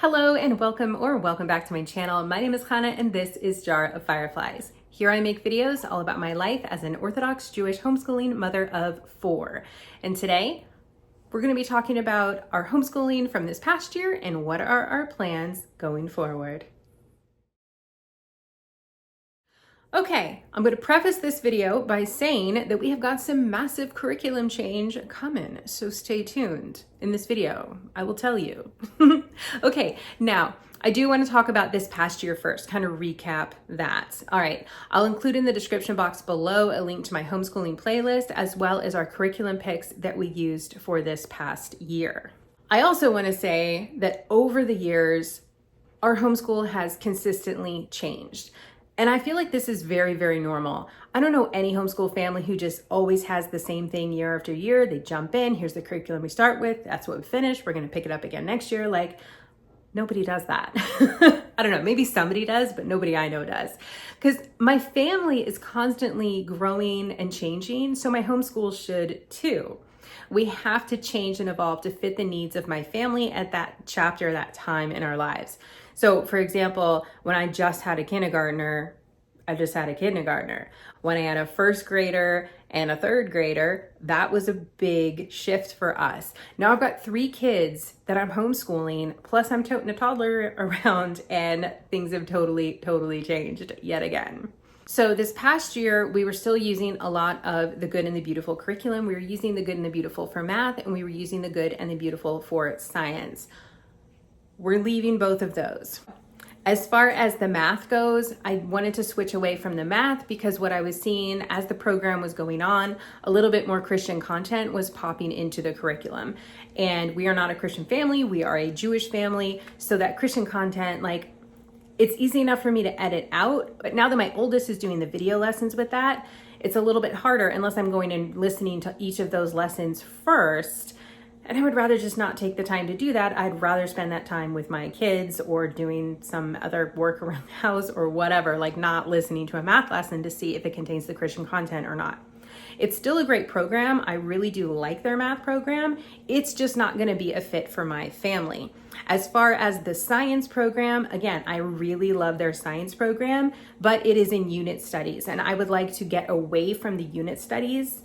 Hello and welcome back to my channel. My name is Hannah and this is Jar of Fireflies. Here I make videos all about my life as an Orthodox Jewish homeschooling mother of 4. And today we're going to be talking about our homeschooling from this past year and what are our plans going forward. Okay, I'm going to preface this video by saying that we have got some massive curriculum change coming, so stay tuned. In this video, I will tell you. Okay, now, I do want to talk about this past year first, kind of recap that. All right, I'll include in the description box below a link to my homeschooling playlist, as well as our curriculum picks that we used for this past year. I also want to say that over the years, our homeschool has consistently changed. And I feel like this is very, very normal. I don't know any homeschool family who just always has the same thing year after year. They jump in, here's the curriculum we start with, that's what we finish, we're gonna pick it up again next year. Like, nobody does that. I don't know, maybe somebody does, but nobody I know does. Because my family is constantly growing and changing, so my homeschool should too. We have to change and evolve to fit the needs of my family at that chapter, that time in our lives. So for example, when I just had a kindergartner, I just had a kindergartner. When I had a first grader and a third grader, that was a big shift for us. Now I've got 3 kids that I'm homeschooling, plus I'm toting a toddler around, and things have totally changed yet again. So this past year, we were still using a lot of the Good and the Beautiful curriculum. We were using the Good and the Beautiful for math, and we were using the Good and the Beautiful for science. We're leaving both of those. As far as the math goes, I wanted to switch away from the math because what I was seeing as the program was going on, a little bit more Christian content was popping into the curriculum. And we are not a Christian family, we are a Jewish family. So that Christian content, like, it's easy enough for me to edit out, but now that my oldest is doing the video lessons with that, it's a little bit harder unless I'm going and listening to each of those lessons first. And I would rather just not take the time to do that. I'd rather spend that time with my kids or doing some other work around the house or whatever, like not listening to a math lesson to see if it contains the Christian content or not. It's still a great program. I really do like their math program. It's just not going to be a fit for my family. As far as the science program, again, I really love their science program, but it is in unit studies. And I would like to get away from the unit studies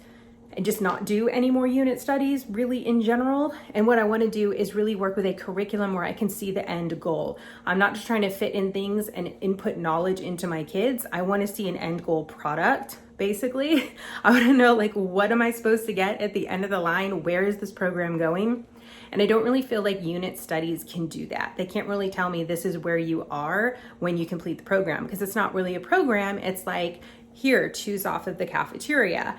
and just not do any more unit studies really in general. And what I want to do is really work with a curriculum where I can see the end goal. I'm not just trying to fit in things and input knowledge into my kids. I want to see an end goal product, basically. I want to know, like, what am I supposed to get at the end of the line? Where is this program going? And I don't really feel like unit studies can do that. They can't really tell me this is where you are when you complete the program, because it's not really a program. It's like, here, choose off of the cafeteria.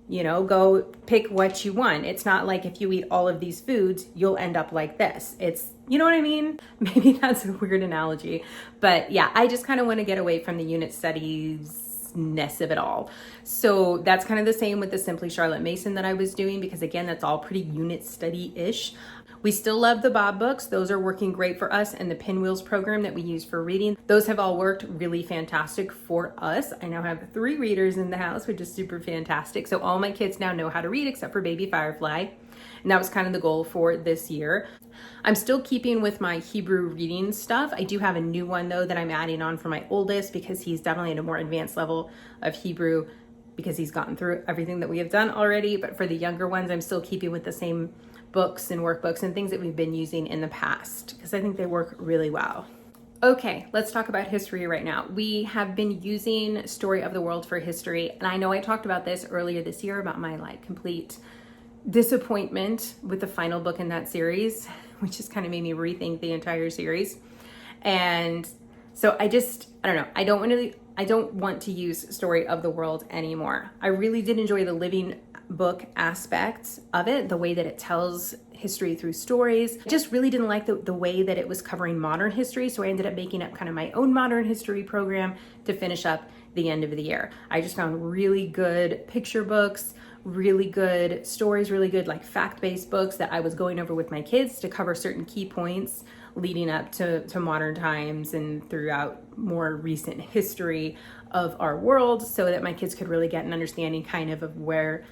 You know, go pick what you want. It's not like if you eat all of these foods, you'll end up like this. It's, you know what I mean? Maybe that's a weird analogy, but yeah, I just kind of want to get away from the unit studies-ness of it all. So that's kind of the same with the Simply Charlotte Mason that I was doing, because again, that's all pretty unit study-ish. We still love the Bob books. Those are working great for us, and the Pinwheels program that we use for reading. Those have all worked really fantastic for us. I now have 3 readers in the house, which is super fantastic. So all my kids now know how to read except for baby Firefly. And that was kind of the goal for this year. I'm still keeping with my Hebrew reading stuff. I do have a new one though that I'm adding on for my oldest because he's definitely at a more advanced level of Hebrew because he's gotten through everything that we have done already. But for the younger ones, I'm still keeping with the same books and workbooks and things that we've been using in the past because I think they work really well. Okay, let's talk about history right now. We have been using Story of the World for history, and I know I talked about this earlier this year about my complete disappointment with the final book in that series, which just kind of made me rethink the entire series. And so I don't know, I don't want to use Story of the World anymore. I really did enjoy the living book aspects of it, the way that it tells history through stories. I just really didn't like the way that it was covering modern history, so I ended up making up kind of my own modern history program to finish up the end of the year. I just found really good picture books, really good stories, really good fact-based books that I was going over with my kids to cover certain key points leading up to modern times and throughout more recent history of our world, so that my kids could really get an understanding kind of where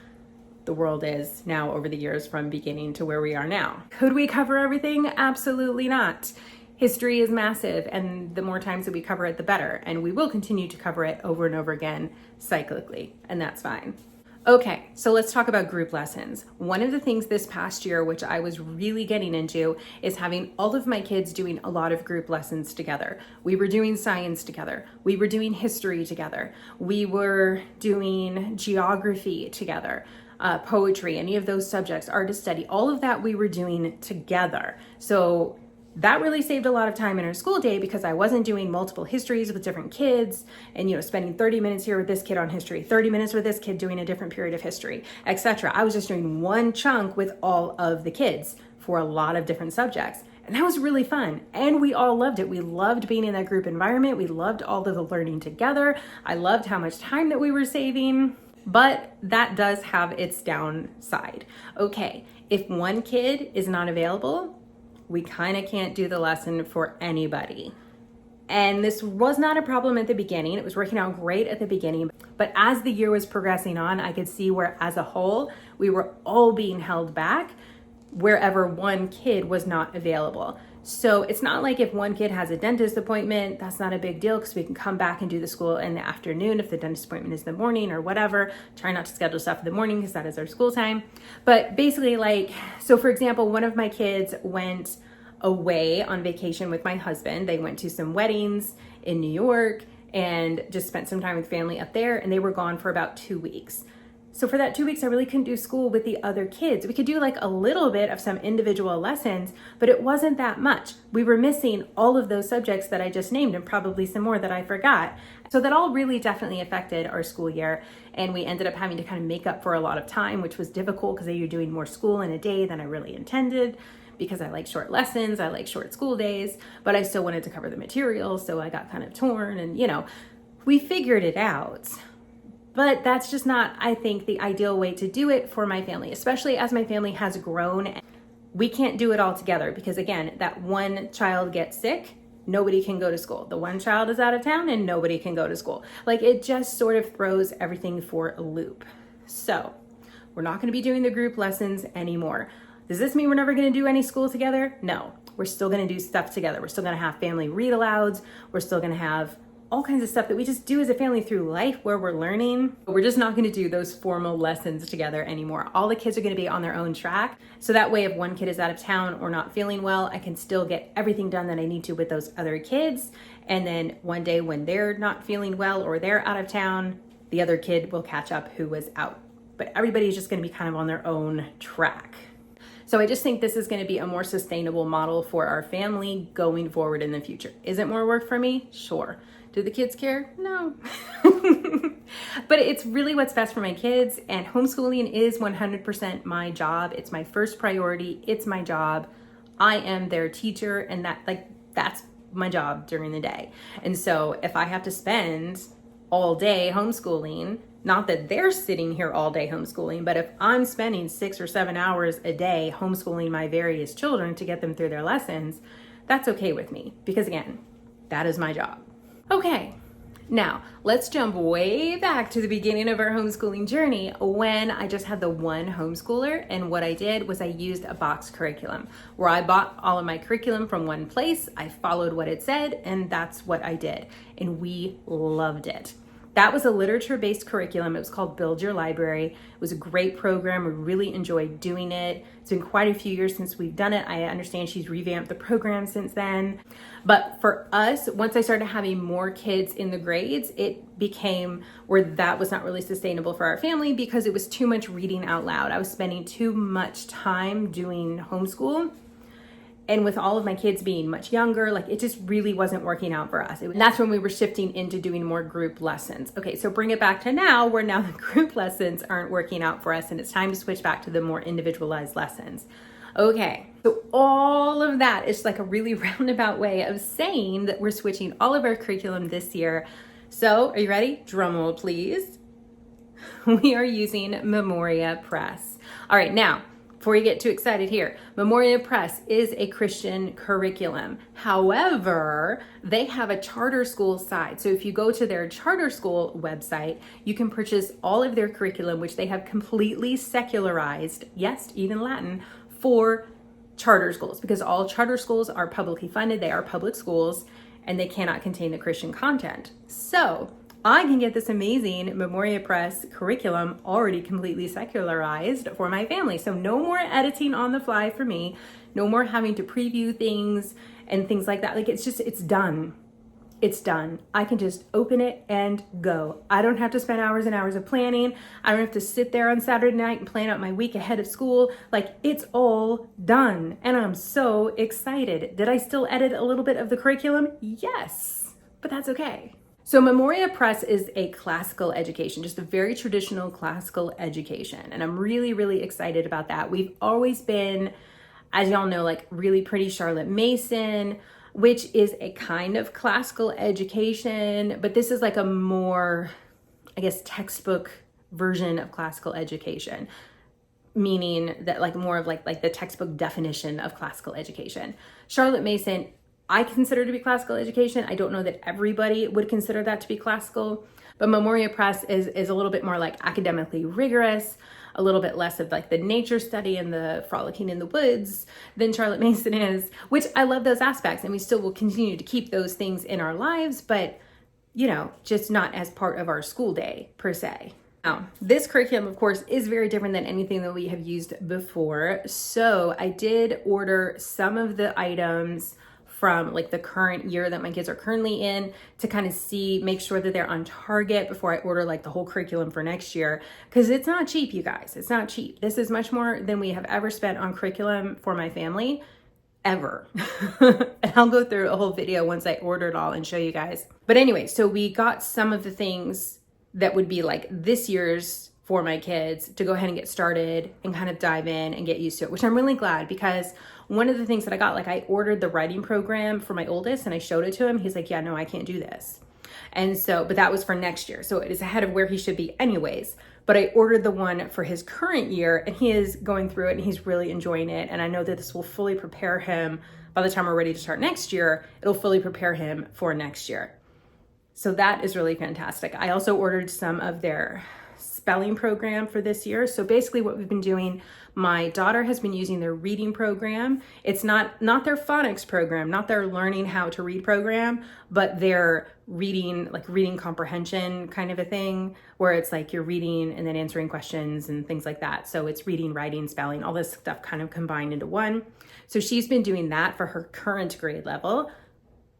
the world is now over the years from beginning to where we are now. Could we cover everything? Absolutely not. History is massive, and the more times that we cover it, the better. And we will continue to cover it over and over again cyclically, and that's fine. Okay, so let's talk about group lessons. One of the things this past year, which I was really getting into, is having all of my kids doing a lot of group lessons together. We were doing science together. We were doing history together. We were doing geography together, poetry, any of those subjects, art study, all of that we were doing together. So that really saved a lot of time in our school day because I wasn't doing multiple histories with different kids and, spending 30 minutes here with this kid on history, 30 minutes with this kid doing a different period of history, etc. I was just doing one chunk with all of the kids for a lot of different subjects. And that was really fun. And we all loved it. We loved being in that group environment. We loved all of the learning together. I loved how much time that we were saving. But that does have its downside. Okay, if one kid is not available, we kind of can't do the lesson for anybody. And this was not a problem at the beginning. It was working out great at the beginning. But as the year was progressing on, I could see where as a whole, we were all being held back wherever one kid was not available. So it's not like if one kid has a dentist appointment, that's not a big deal because we can come back and do the school in the afternoon if the dentist appointment is in the morning or whatever. Try not to schedule stuff in the morning because that is our school time. But basically so for example, one of my kids went away on vacation with my husband. They went to some weddings in New York and just spent some time with family up there, and they were gone for about 2 weeks. So for that 2 weeks, I really couldn't do school with the other kids. We could do a little bit of some individual lessons, but it wasn't that much. We were missing all of those subjects that I just named and probably some more that I forgot. So that all really definitely affected our school year. And we ended up having to kind of make up for a lot of time, which was difficult because they were doing more school in a day than I really intended because I like short lessons, I like short school days, but I still wanted to cover the material. So I got kind of torn and, we figured it out. But that's just not, I think, the ideal way to do it for my family, especially as my family has grown. We can't do it all together because, again, that one child gets sick, nobody can go to school. The one child is out of town and nobody can go to school. It just sort of throws everything for a loop. So we're not going to be doing the group lessons anymore. Does this mean we're never going to do any school together? No, we're still going to do stuff together. We're still going to have family read alouds. We're still going to have all kinds of stuff that we just do as a family through life where we're learning. But we're just not going to do those formal lessons together anymore. All the kids are going to be on their own track. So that way, if one kid is out of town or not feeling well, I can still get everything done that I need to with those other kids. And then one day when they're not feeling well or they're out of town, the other kid will catch up who was out. But everybody's just going to be kind of on their own track. So I just think this is going to be a more sustainable model for our family going forward in the future. Is it more work for me? Sure. Do the kids care? No. But it's really what's best for my kids, and homeschooling is 100% my job. It's my first priority. It's my job. I am their teacher, and that's my job during the day. And so if I have to spend all day homeschooling, not that they're sitting here all day homeschooling, but if I'm spending 6 or 7 hours a day homeschooling my various children to get them through their lessons, that's okay with me because, again, that is my job. Okay, now let's jump way back to the beginning of our homeschooling journey when I just had the one homeschooler, and what I did was I used a box curriculum where I bought all of my curriculum from one place, I followed what it said, and that's what I did, and we loved it. That was a literature-based curriculum. It was called Build Your Library. It was a great program. We really enjoyed doing it. It's been quite a few years since we've done it. I understand she's revamped the program since then. But for us, once I started having more kids in the grades, it became where that was not really sustainable for our family because it was too much reading out loud. I was spending too much time doing homeschool. And with all of my kids being much younger, it just really wasn't working out for us. And that's when we were shifting into doing more group lessons. Okay, so bring it back to now, where now the group lessons aren't working out for us and it's time to switch back to the more individualized lessons. Okay, so all of that is a really roundabout way of saying that we're switching all of our curriculum this year. So are you ready? Drum roll, please. We are using Memoria Press. All right, now, before you get too excited here, Memoria Press is a Christian curriculum. However, they have a charter school side. So if you go to their charter school website, you can purchase all of their curriculum, which they have completely secularized, yes, even Latin, for charter schools, because all charter schools are publicly funded, they are public schools, and they cannot contain the Christian content. So I can get this amazing Memoria Press curriculum already completely secularized for my family. So no more editing on the fly for me, no more having to preview things and things like that. Like, it's done. It's done. I can just open it and go. I don't have to spend hours and hours of planning. I don't have to sit there on Saturday night and plan out my week ahead of school. Like, it's all done. And I'm so excited. Did I still edit a little bit of the curriculum? Yes, but that's okay. So Memoria Press is a classical education, just a very traditional classical education. And I'm really, really excited about that. We've always been, as y'all know, like really pretty Charlotte Mason, which is a kind of classical education, but this is like a more, I guess, textbook version of classical education, meaning that like more of like the textbook definition of classical education. Charlotte Mason, I consider to be classical education. I don't know that everybody would consider that to be classical, but Memoria Press is a little bit more like academically rigorous, a little bit less of like the nature study and the frolicking in the woods than Charlotte Mason is, which I love those aspects, and we still will continue to keep those things in our lives, but you know, just not as part of our school day per se. Now, this curriculum, of course, is very different than anything that we have used before. So I did order some of the items from like the current year that my kids are currently in to kind of make sure that they're on target before I order like the whole curriculum for next year. Because it's not cheap, you guys. It's not cheap. This is much more than we have ever spent on curriculum for my family, ever. And I'll go through a whole video once I order it all and show you guys. But anyway, so we got some of the things that would be like this year's for my kids to go ahead and get started and kind of dive in and get used to it, which I'm really glad, because one of the things that I got, like I ordered the writing program for my oldest and I showed it to him. He's like, yeah, no, I can't do this. And so, but that was for next year. So it is ahead of where he should be anyways. But I ordered the one for his current year and he is going through it and he's really enjoying it. And I know that this will fully prepare him by the time we're ready to start next year. It'll fully prepare him for next year. So that is really fantastic. I also ordered some of their spelling program for this year. So basically what we've been doing, my daughter has been using their reading program. It's not their phonics program, not their learning how to read program, but their reading, like reading comprehension kind of a thing, where it's like you're reading and then answering questions and things like that. So it's reading, writing, spelling, all this stuff kind of combined into one. So she's been doing that for her current grade level.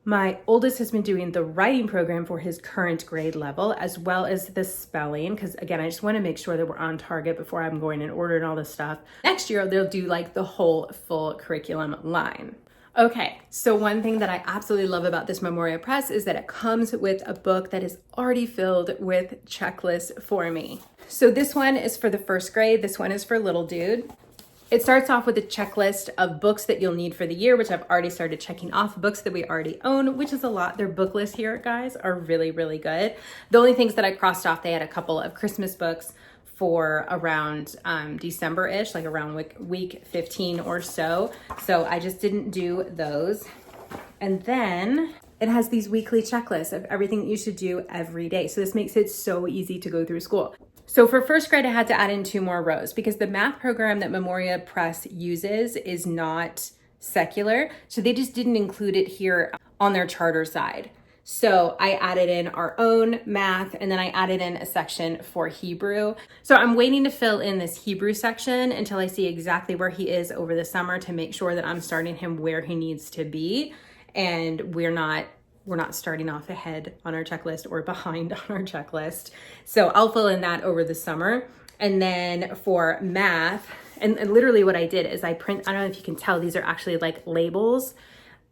My oldest has been doing the writing program for his current grade level, as well as the spelling, because again, I just want to make sure that we're on target before I'm going and ordering all this stuff. Next year, they'll do like the whole full curriculum line. Okay, so one thing that I absolutely love about this Memoria Press is that it comes with a book that is already filled with checklists for me. So this one is for the first grade. This one is for little dude. It starts off with a checklist of books that you'll need for the year, which I've already started checking off, books that we already own, which is a lot. Their book list here, guys, are really, really good. The only things that I crossed off, they had a couple of Christmas books for around December-ish, like around week 15 or so. So I just didn't do those. And then it has these weekly checklists of everything that you should do every day. So this makes it so easy to go through school. So for first grade, I had to add in 2 more rows because the math program that Memoria Press uses is not secular. So they just didn't include it here on their charter side. So I added in our own math, and then I added in a section for Hebrew. So I'm waiting to fill in this Hebrew section until I see exactly where he is over the summer to make sure that I'm starting him where he needs to be. And we're not starting off ahead on our checklist or behind on our checklist. So I'll fill in that over the summer. And then for math, and literally what I did is I don't know if you can tell, these are actually like labels.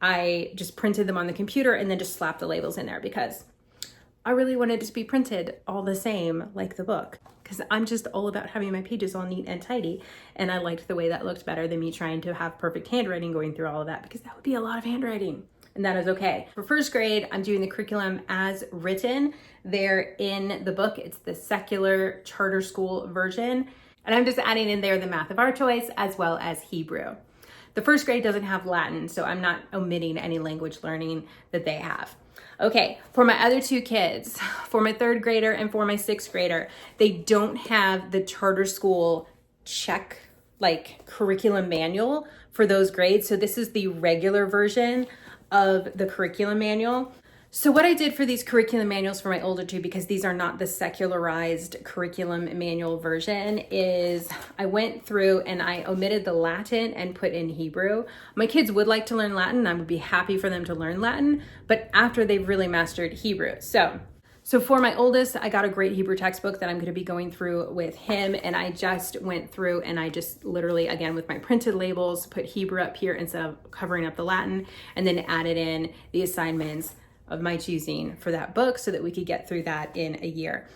I just printed them on the computer and then just slapped the labels in there because I really wanted it to be printed all the same like the book, because I'm just all about having my pages all neat and tidy. And I liked the way that looked better than me trying to have perfect handwriting going through all of that, because that would be a lot of handwriting. And that is okay. For first grade, I'm doing the curriculum as written there in the book. It's the secular charter school version. And I'm just adding in there the math of our choice as well as Hebrew. The first grade doesn't have Latin, so I'm not omitting any language learning that they have. Okay, for my other 2 kids, for my 3rd grader and for my 6th grader, they don't have the charter school check like curriculum manual for those grades. So this is the regular version of the curriculum manual. So what I did for these curriculum manuals for my older two, because these are not the secularized curriculum manual version, is I went through and I omitted the Latin and put in Hebrew. My kids would like to learn Latin. I would be happy for them to learn Latin, but after they've really mastered Hebrew. So for my oldest, I got a great Hebrew textbook that I'm going to be going through with him. And I just went through and I just literally, again, with my printed labels, put Hebrew up here instead of covering up the Latin, and then added in the assignments of my choosing for that book so that we could get through that in a year.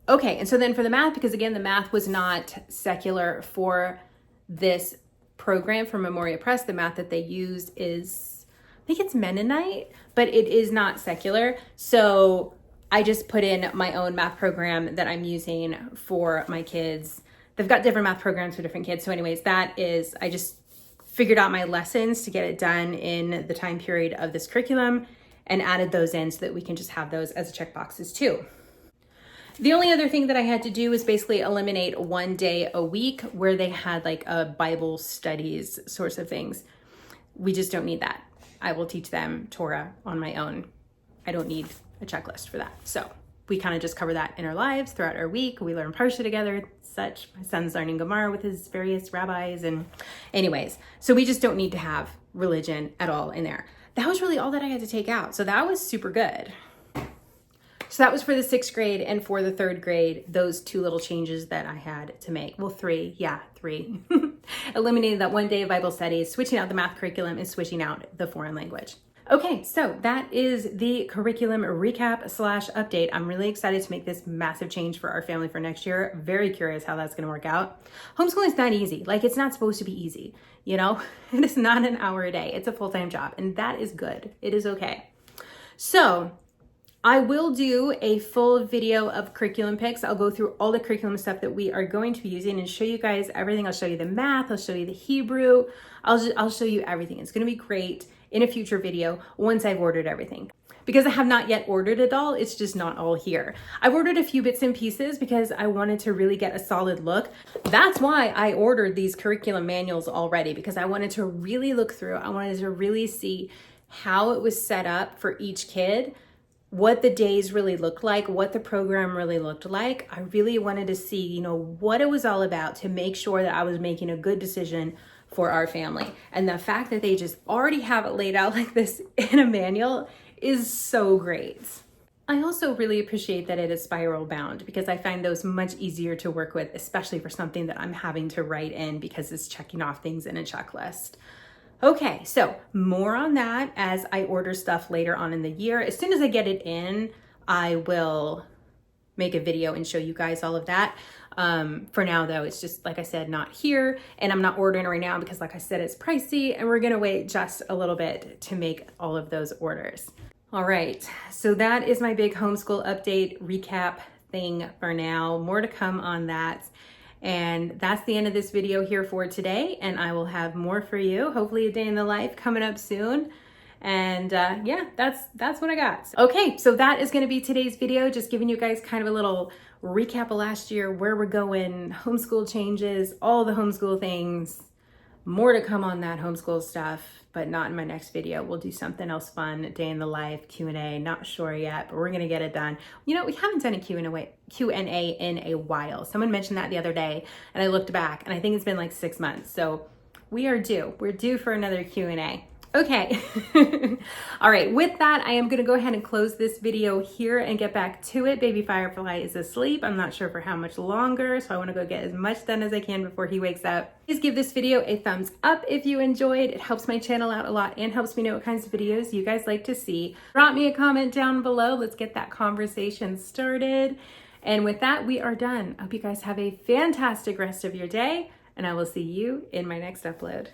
Okay, and so then for the math, because again, the math was not secular for this program for Memoria Press, the math that they used is, I think it's Mennonite, but it is not secular. So I just put in my own math program that I'm using for my kids. They've got different math programs for different kids. So anyways, I just figured out my lessons to get it done in the time period of this curriculum and added those in so that we can just have those as checkboxes too. The only other thing that I had to do was basically eliminate one day a week where they had like a Bible studies sorts of things. We just don't need that. I will teach them Torah on my own. I don't need a checklist for that. So we kind of just cover that in our lives throughout our week. We learn Parsha together, such. My son's learning Gemara with his various rabbis. And anyways, so we just don't need to have religion at all in there. That was really all that I had to take out. So that was super good. So that was for the 6th grade, and for the 3rd grade, those 2 little changes that I had to make. Well, 3, yeah, 3. Eliminating that one day of Bible studies, switching out the math curriculum, and switching out the foreign language. Okay, so that is the curriculum recap / update. I'm really excited to make this massive change for our family for next year. Very curious how that's gonna work out. Homeschooling is not easy. Like, it's not supposed to be easy, you know? It is not an hour a day. It's a full-time job, and that is good. It is okay. So I will do a full video of curriculum picks. I'll go through all the curriculum stuff that we are going to be using and show you guys everything. I'll show you the math, I'll show you the Hebrew, I'll show you everything. It's gonna be great in a future video once I've ordered everything. Because I have not yet ordered it all, it's just not all here. I've ordered a few bits and pieces because I wanted to really get a solid look. That's why I ordered these curriculum manuals already, because I wanted to really look through, I wanted to really see how it was set up for each kid, what the days really looked like, what the program really looked like. I really wanted to see, you know, what it was all about to make sure that I was making a good decision for our family. And the fact that they just already have it laid out like this in a manual is so great. I also really appreciate that it is spiral bound, because I find those much easier to work with, especially for something that I'm having to write in because it's checking off things in a checklist. Okay, so more on that as I order stuff later on in the year. As soon as I get it in, I will make a video and show you guys all of that. For now though, it's just, like I said, not here, and I'm not ordering right now because, like I said, it's pricey, and we're gonna wait just a little bit to make all of those orders. All right, so that is my big homeschool update recap thing for now. More to come on that. And that's the end of this video here for today, and I will have more for you, hopefully a day in the life coming up soon. And yeah, that's what I got. Okay, so that is going to be today's video, just giving you guys kind of a little recap of last year, where we're going, homeschool changes, all the homeschool things. More to come on that homeschool stuff, but not in my next video. We'll do something else fun, day in the life, Q&A, not sure yet, but we're gonna get it done. You know, we haven't done a Q&A in a while. Someone mentioned that the other day, and I looked back, and I think it's been like 6 months. So we are due. We're due for another Q&A. Okay. All right, with that, I am gonna go ahead and close this video here and get back to it. Baby Firefly is asleep. I'm not sure for how much longer, so I wanna go get as much done as I can before he wakes up. Please give this video a thumbs up if you enjoyed. It helps my channel out a lot and helps me know what kinds of videos you guys like to see. Drop me a comment down below. Let's get that conversation started. And with that, we are done. I hope you guys have a fantastic rest of your day, and I will see you in my next upload.